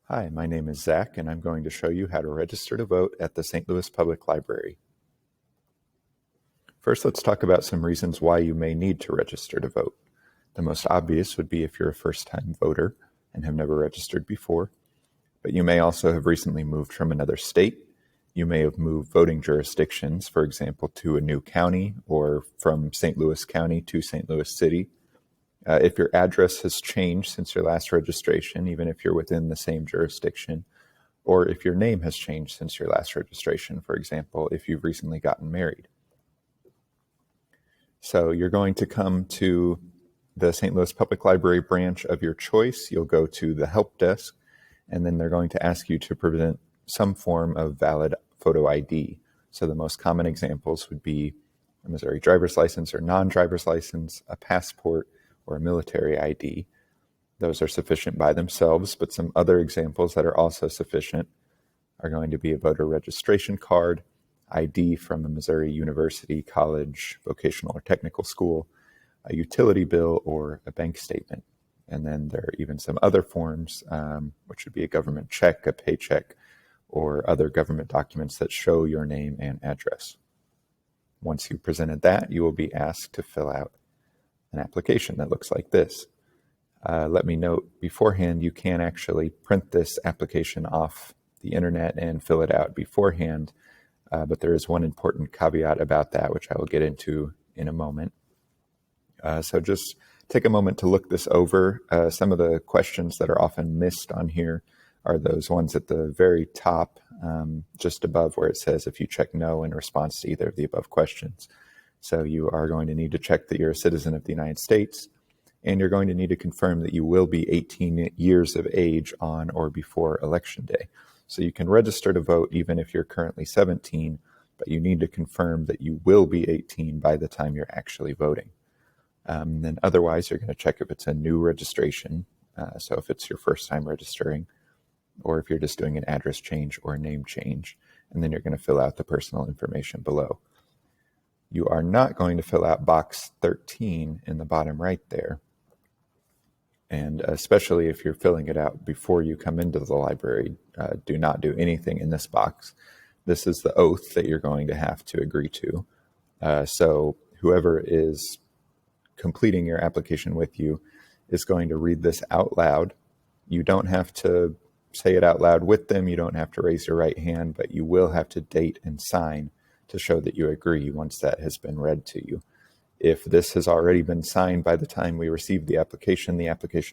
Hi, my name is Zach, and I'm going to show you how to register to vote at the St. Louis Public Library. First, let's talk about some reasons why you may need to register to vote. The most obvious would be if you're a first-time voter and have never registered before, but you may also have recently moved from another state. You may have moved voting jurisdictions, for example, to a new county or from St. Louis County to St. Louis City. If your address has changed since your last registration, even if you're within the same jurisdiction, or if your name has changed since your last registration, for example, if you've recently gotten married. So you're going to come to the St. Louis Public Library branch of your choice. You'll go to the help desk, and then they're going to ask you to present some form of valid photo ID. So the most common examples would be a Missouri driver's license or non-driver's license, a passport, or a military ID. Those are sufficient by themselves, but some other examples that are also sufficient are going to be a voter registration card, ID from a Missouri university, college, vocational, or technical school, a utility bill, or a bank statement. And then there are even some other forms, which would be a government check, a paycheck, or other government documents that show your name and address. Once you've presented that, you will be asked to fill out an application that looks like this. Let me note beforehand, you can actually print this application off the internet and fill it out beforehand, but there is one important caveat about that, which I will get into in a moment. So just take a moment to look this over. Some of the questions that are often missed on here are those ones at the very top, just above where it says if you check no in response to either of the above questions. So you are going to need to check that you're a citizen of the United States, and you're going to need to confirm that you will be 18 years of age on or before Election Day. So you can register to vote even if you're currently 17, but you need to confirm that you will be 18 by the time you're actually voting. Then otherwise, you're going to check if it's a new registration, so if it's your first time registering, or if you're just doing an address change or a name change, and then you're going to fill out the personal information below. You are not going to fill out box 13 in the bottom right there. And especially if you're filling it out before you come into the library, do not do anything in this box. This is the oath that you're going to have to agree to. So whoever is completing your application with you is going to read this out loud. You don't have to say it out loud with them. You don't have to raise your right hand, but you will have to date and sign to show that you agree once that has been read to you. If this has already been signed by the time we receive the application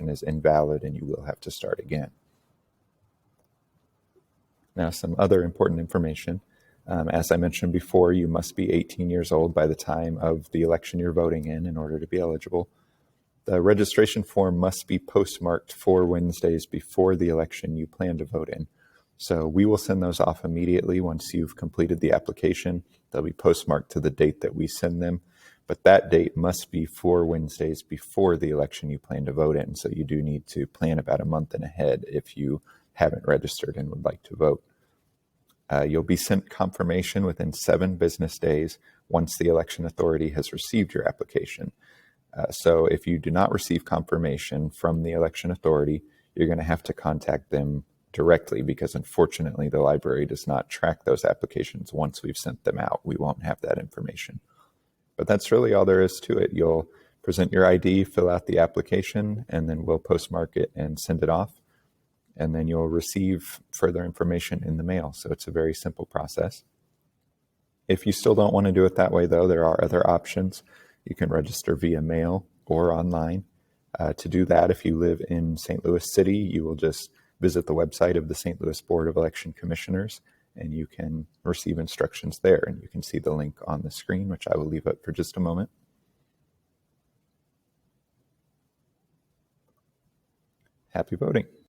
is invalid and you will have to start again. Now, some other important information. As I mentioned before, you must be 18 years old by the time of the election you're voting in order to be eligible. The registration form must be postmarked 4 Wednesdays before the election you plan to vote in. So we will send those off immediately once you've completed the application. They'll be postmarked to the date that we send them, but that date must be 4 Wednesdays before the election you plan to vote in. So you do need to plan about a month and ahead if you haven't registered and would like to vote. You'll be sent confirmation within 7 business days once the election authority has received your application. So if you do not receive confirmation from the election authority, you're going to have to contact them directly because unfortunately the library does not track those applications once we've sent them out. We won't have that information. But that's really all there is to it. You'll present your ID, fill out the application, and then we'll postmark it and send it off. And then you'll receive further information in the mail. So it's a very simple process. If you still don't want to do it that way, though, there are other options. You can register via mail or online. To do that, if you live in St. Louis City, you will just visit the website of the St. Louis Board of Election Commissioners, and you can receive instructions there. And you can see the link on the screen, which I will leave up for just a moment. Happy voting.